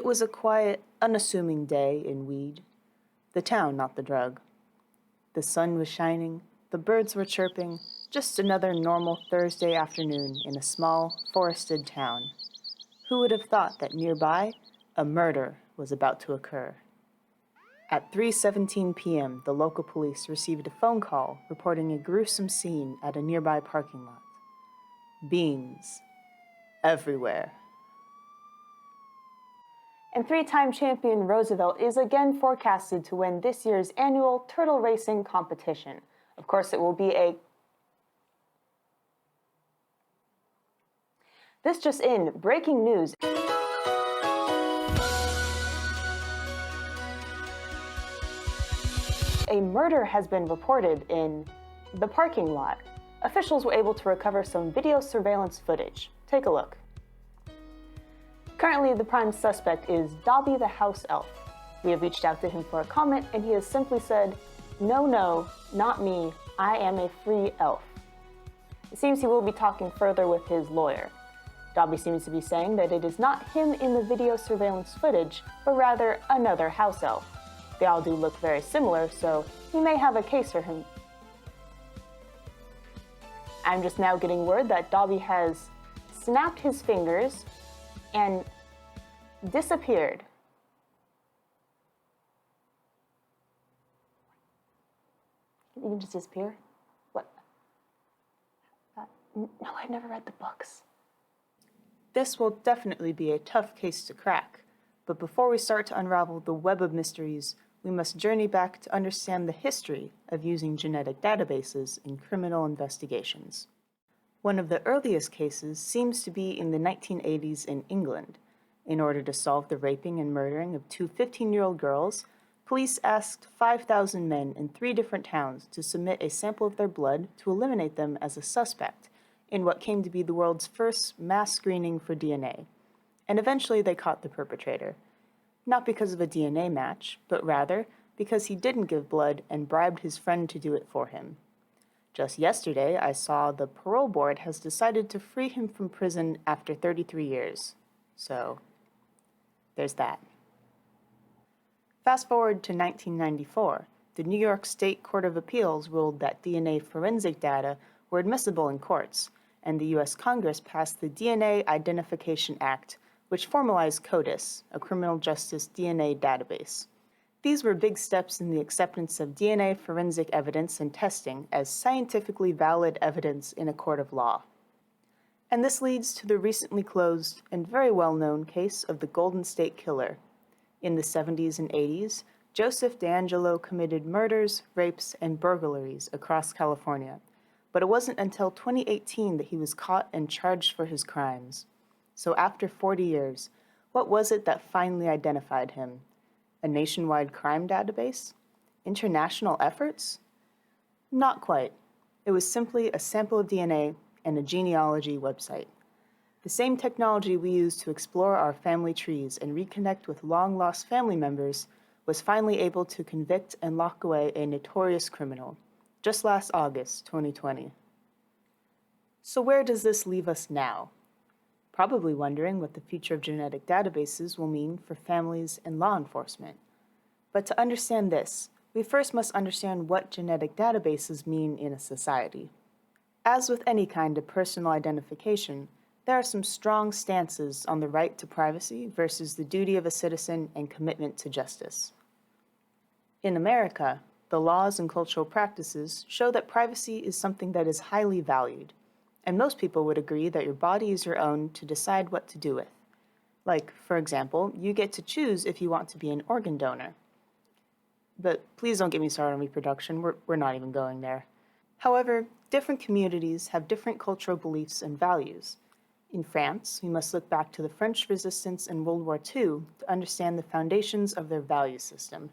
was a quiet, unassuming day in Weed. The town, not the drug. The sun was shining, the birds were chirping, just another normal Thursday afternoon in a small, forested town. Who would have thought that nearby, a murder was about to occur? At 3:17 p.m., the local police received a phone call reporting a gruesome scene at a nearby parking lot. Beans everywhere. And three-time champion Roosevelt is again forecasted to win this year's annual turtle racing competition. Of course, it will be a... This just in, breaking news. A murder has been reported in the parking lot. Officials were able to recover some video surveillance footage. Take a look. Currently, the prime suspect is Dobby the house elf. We have reached out to him for a comment, and he has simply said, "No, not me. I am a free elf." It seems he will be talking further with his lawyer. Dobby seems to be saying that it is not him in the video surveillance footage, but rather another house elf. They all do look very similar, so he may have a case for him. I'm just now getting word that Dobby has snapped his fingers and disappeared. You can just disappear? What? No, I've never read the books. This will definitely be a tough case to crack, but before we start to unravel the web of mysteries, we must journey back to understand the history of using genetic databases in criminal investigations. One of the earliest cases seems to be in the 1980s in England. In order to solve the raping and murdering of two 15-year-old girls, police asked 5,000 men in 3 different towns to submit a sample of their blood to eliminate them as a suspect in what came to be the world's first mass screening for DNA. And eventually they caught the perpetrator. Not because of a DNA match, but rather because he didn't give blood and bribed his friend to do it for him. Just yesterday, I saw the parole board has decided to free him from prison after 33 years. So, there's that. Fast forward to 1994, the New York State Court of Appeals ruled that DNA forensic data were admissible in courts, and the U.S. Congress passed the DNA Identification Act, which formalized CODIS, a criminal justice DNA database. These were big steps in the acceptance of DNA forensic evidence and testing as scientifically valid evidence in a court of law. And this leads to the recently closed and very well-known case of the Golden State Killer. In the 70s and 80s, Joseph DeAngelo committed murders, rapes, and burglaries across California, but it wasn't until 2018 that he was caught and charged for his crimes. So after 40 years, what was it that finally identified him? A nationwide crime database? International efforts? Not quite. It was simply a sample of DNA and a genealogy website. The same technology we use to explore our family trees and reconnect with long-lost family members was finally able to convict and lock away a notorious criminal, just last August 2020. So where does this leave us now? Probably wondering what the future of genetic databases will mean for families and law enforcement. But to understand this, we first must understand what genetic databases mean in a society. As with any kind of personal identification, there are some strong stances on the right to privacy versus the duty of a citizen and commitment to justice. In America, the laws and cultural practices show that privacy is something that is highly valued, and most people would agree that your body is your own to decide what to do with. Like, for example, you get to choose if you want to be an organ donor. But please don't get me started on reproduction, we're not even going there. However, different communities have different cultural beliefs and values. In France, we must look back to the French resistance in World War II to understand the foundations of their value system.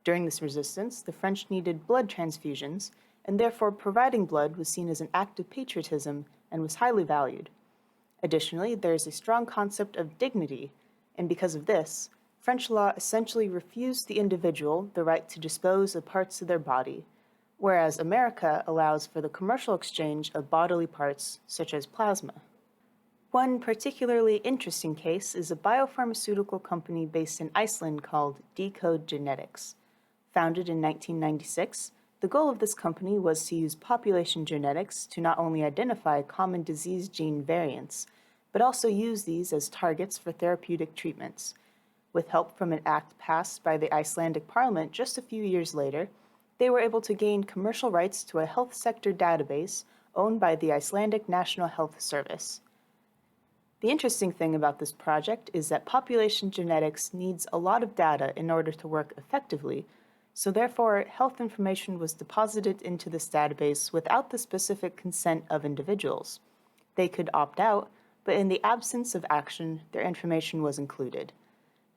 During this resistance, the French needed blood transfusions, and therefore providing blood was seen as an act of patriotism and was highly valued. Additionally, there is a strong concept of dignity, and because of this, French law essentially refused the individual the right to dispose of parts of their body, whereas America allows for the commercial exchange of bodily parts such as plasma. One particularly interesting case is a biopharmaceutical company based in Iceland called Decode Genetics. Founded in 1996, the goal of this company was to use population genetics to not only identify common disease gene variants, but also use these as targets for therapeutic treatments. With help from an act passed by the Icelandic parliament just a few years later, they were able to gain commercial rights to a health sector database owned by the Icelandic National Health Service. The interesting thing about this project is that population genetics needs a lot of data in order to work effectively, so therefore health information was deposited into this database without the specific consent of individuals. They could opt out, but in the absence of action, their information was included.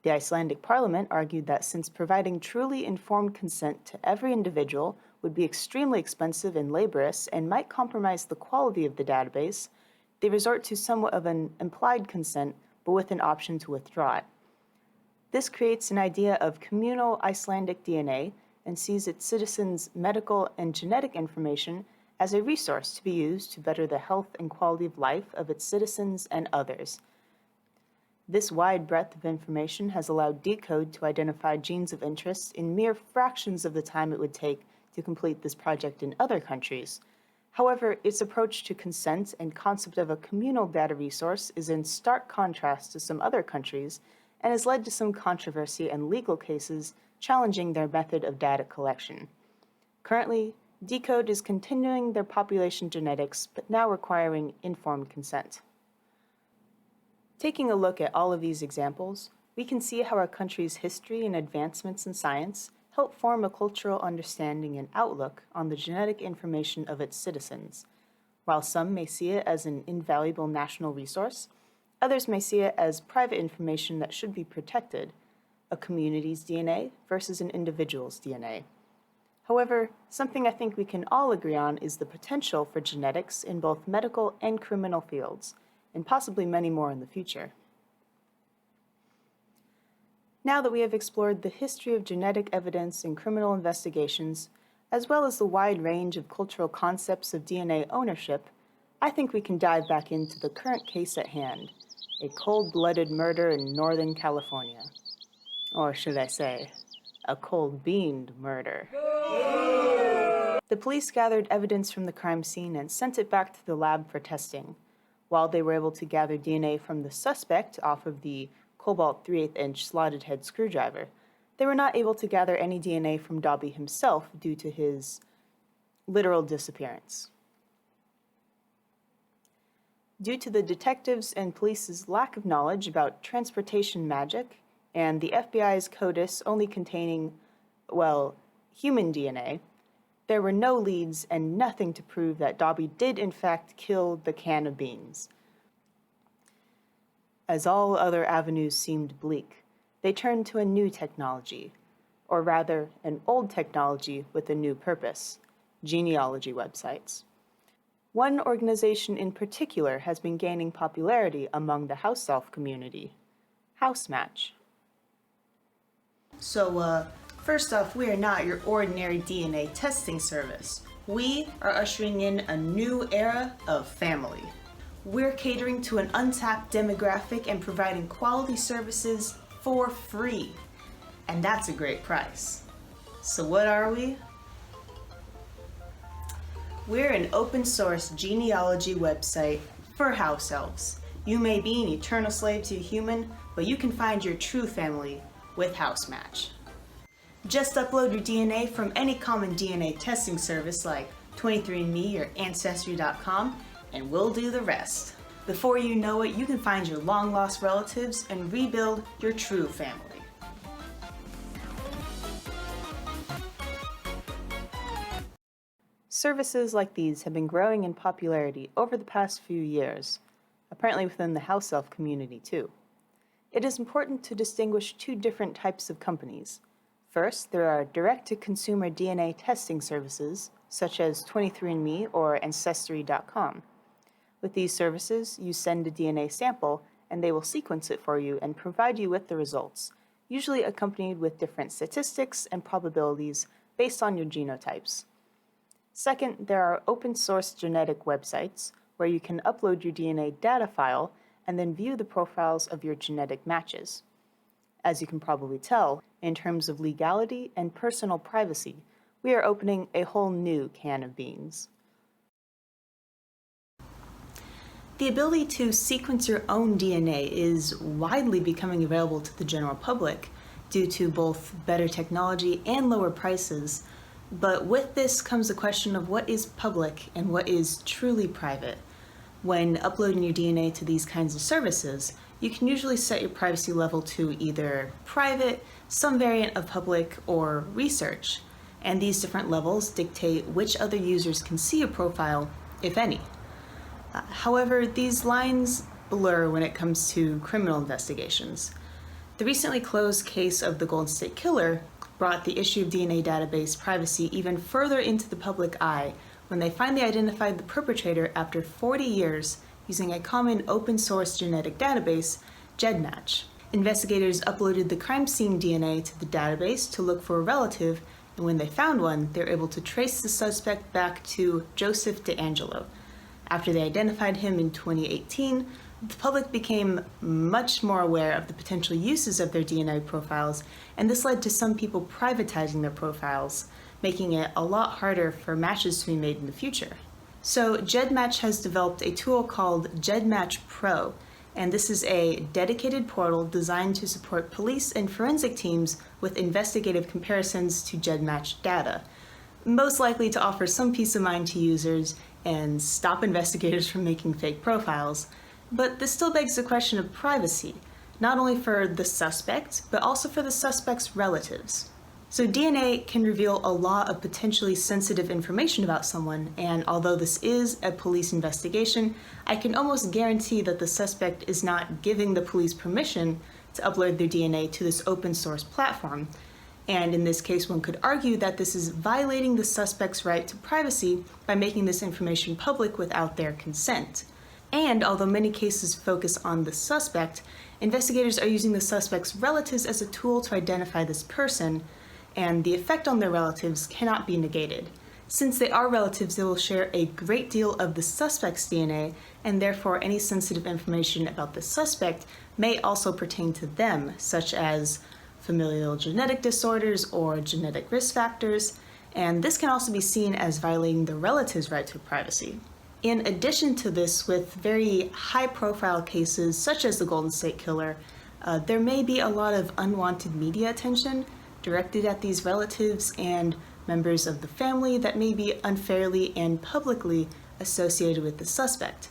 The Icelandic parliament argued that since providing truly informed consent to every individual would be extremely expensive and laborious and might compromise the quality of the database, they resort to somewhat of an implied consent, but with an option to withdraw it. This creates an idea of communal Icelandic DNA and sees its citizens' medical and genetic information as a resource to be used to better the health and quality of life of its citizens and others. This wide breadth of information has allowed Decode to identify genes of interest in mere fractions of the time it would take to complete this project in other countries. However, its approach to consent and concept of a communal data resource is in stark contrast to some other countries and has led to some controversy and legal cases challenging their method of data collection. Currently, Decode is continuing their population genetics, but now requiring informed consent. Taking a look at all of these examples, we can see how our country's history and advancements in science help form a cultural understanding and outlook on the genetic information of its citizens. While some may see it as an invaluable national resource, others may see it as private information that should be protected, a community's DNA versus an individual's DNA. However, something I think we can all agree on is the potential for genetics in both medical and criminal fields, and possibly many more in the future. Now that we have explored the history of genetic evidence in criminal investigations, as well as the wide range of cultural concepts of DNA ownership, I think we can dive back into the current case at hand, a cold-blooded murder in Northern California. Or should I say, a cold-beaned murder. The police gathered evidence from the crime scene and sent it back to the lab for testing. While they were able to gather DNA from the suspect off of the Cobalt 3/8-inch slotted head screwdriver, they were not able to gather any DNA from Dobby himself due to his literal disappearance. Due to the detectives' and police's lack of knowledge about transportation magic and the FBI's CODIS only containing, human DNA, there were no leads and nothing to prove that Dobby did in fact kill the can of beans. As all other avenues seemed bleak, they turned to a new technology, or rather, an old technology with a new purpose: genealogy websites. One organization in particular has been gaining popularity among the house elf community: HouseMatch. So, first off, we are not your ordinary DNA testing service. We are ushering in a new era of family. We're catering to an untapped demographic and providing quality services for free. And that's a great price. So what are we? We're an open source genealogy website for house elves. You may be an eternal slave to a human, but you can find your true family with HouseMatch. Just upload your DNA from any common DNA testing service like 23andMe or Ancestry.com, and we'll do the rest. Before you know it, you can find your long-lost relatives and rebuild your true family. Services like these have been growing in popularity over the past few years, apparently within the house elf community too. It is important to distinguish two different types of companies. First, there are direct-to-consumer DNA testing services, such as 23andMe or Ancestry.com. With these services, you send a DNA sample, and they will sequence it for you and provide you with the results, usually accompanied with different statistics and probabilities based on your genotypes. Second, there are open-source genetic websites where you can upload your DNA data file and then view the profiles of your genetic matches. As you can probably tell, in terms of legality and personal privacy, we are opening a whole new can of beans. The ability to sequence your own DNA is widely becoming available to the general public due to both better technology and lower prices. But with this comes the question of what is public and what is truly private. When uploading your DNA to these kinds of services, you can usually set your privacy level to either private, some variant of public, or research. And these different levels dictate which other users can see your profile, if any. However, these lines blur when it comes to criminal investigations. The recently closed case of the Golden State Killer brought the issue of DNA database privacy even further into the public eye when they finally identified the perpetrator after 40 years using a common open source genetic database, GEDmatch. Investigators uploaded the crime scene DNA to the database to look for a relative, and when they found one, they were able to trace the suspect back to Joseph DeAngelo. After they identified him in 2018, the public became much more aware of the potential uses of their DNA profiles, and this led to some people privatizing their profiles, making it a lot harder for matches to be made in the future. So GEDmatch has developed a tool called GEDmatch Pro, and this is a dedicated portal designed to support police and forensic teams with investigative comparisons to GEDmatch data, most likely to offer some peace of mind to users and stop investigators from making fake profiles. But this still begs the question of privacy, not only for the suspect, but also for the suspect's relatives. So DNA can reveal a lot of potentially sensitive information about someone, and although this is a police investigation, I can almost guarantee that the suspect is not giving the police permission to upload their DNA to this open source platform. And in this case, one could argue that this is violating the suspect's right to privacy by making this information public without their consent. And although many cases focus on the suspect, investigators are using the suspect's relatives as a tool to identify this person, and the effect on their relatives cannot be negated. Since they are relatives, they will share a great deal of the suspect's DNA, and therefore any sensitive information about the suspect may also pertain to them, such as familial genetic disorders or genetic risk factors, and this can also be seen as violating the relative's right to privacy. In addition to this, with very high-profile cases such as the Golden State Killer, there may be a lot of unwanted media attention directed at these relatives and members of the family that may be unfairly and publicly associated with the suspect.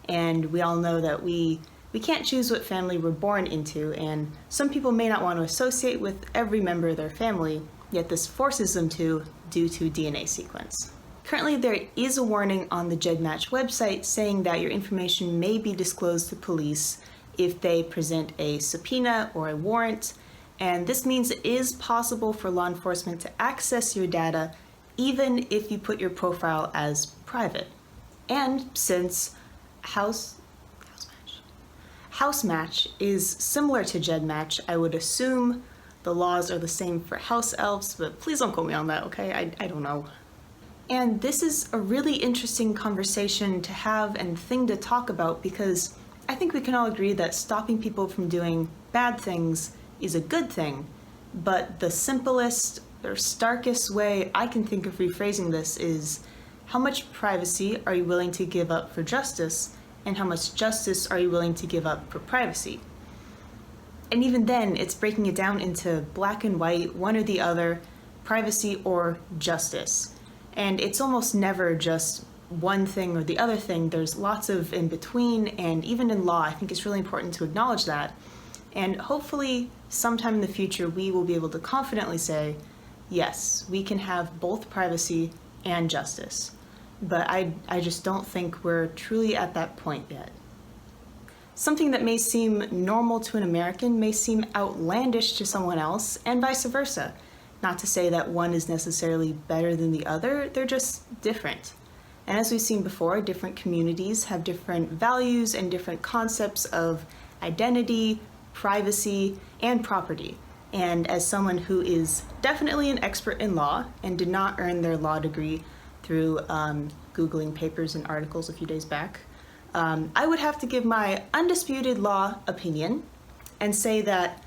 And we all know that we can't choose what family we're born into, and some people may not want to associate with every member of their family, yet this forces them to due to DNA sequence. Currently, there is a warning on the GEDmatch website saying that your information may be disclosed to police if they present a subpoena or a warrant, and this means it is possible for law enforcement to access your data even if you put your profile as private. And since Housematch is similar to GEDmatch, I would assume the laws are the same for house elves, but please don't quote me on that, okay? I don't know. And this is a really interesting conversation to have and thing to talk about, because I think we can all agree that stopping people from doing bad things is a good thing, but the simplest or starkest way I can think of rephrasing this is, how much privacy are you willing to give up for justice, and how much justice are you willing to give up for privacy? And even then, it's breaking it down into black and white, one or the other, privacy or justice. And it's almost never just one thing or the other thing. There's lots of in between, and even in law, I think it's really important to acknowledge that. And hopefully, sometime in the future, we will be able to confidently say, yes, we can have both privacy and justice. But I just don't think we're truly at that point yet. Something that may seem normal to an American may seem outlandish to someone else, and vice versa. Not to say that one is necessarily better than the other, they're just different. And as we've seen before, different communities have different values and different concepts of identity, privacy, and property. And as someone who is definitely an expert in law and did not earn their law degree through Googling papers and articles a few days back, I would have to give my undisputed law opinion and say that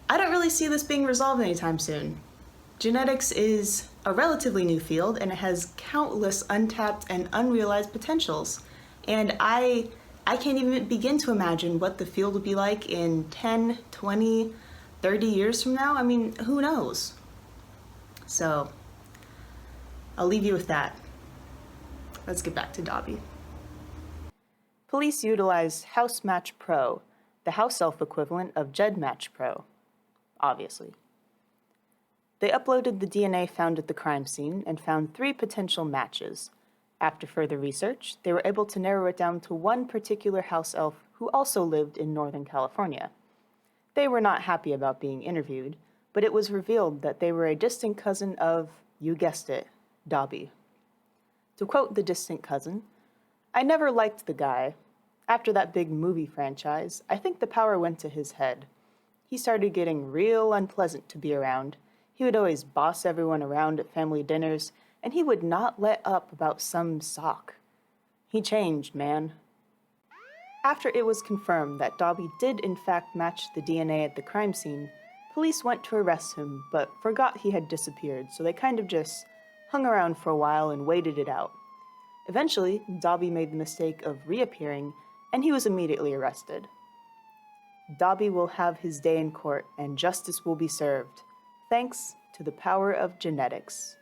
I don't really see this being resolved anytime soon. Genetics is a relatively new field, and it has countless untapped and unrealized potentials. And I can't even begin to imagine what the field will be like in 10, 20, 30 years from now. I mean, who knows? So, I'll leave you with that. Let's get back to Dobby. Police utilized House Match Pro, the house elf equivalent of Jed Match Pro, obviously. They uploaded the DNA found at the crime scene and found 3 potential matches. After further research, they were able to narrow it down to one particular house elf who also lived in Northern California. They were not happy about being interviewed, but it was revealed that they were a distant cousin of, you guessed it, Dobby. To quote the distant cousin, "I never liked the guy. After that big movie franchise, I think the power went to his head. He started getting real unpleasant to be around. He would always boss everyone around at family dinners, and he would not let up about some sock. He changed, man." After it was confirmed that Dobby did in fact match the DNA at the crime scene, police went to arrest him, but forgot he had disappeared, so they kind of just hung around for a while and waited it out. Eventually, Dobby made the mistake of reappearing, and he was immediately arrested. Dobby will have his day in court, and justice will be served, thanks to the power of genetics.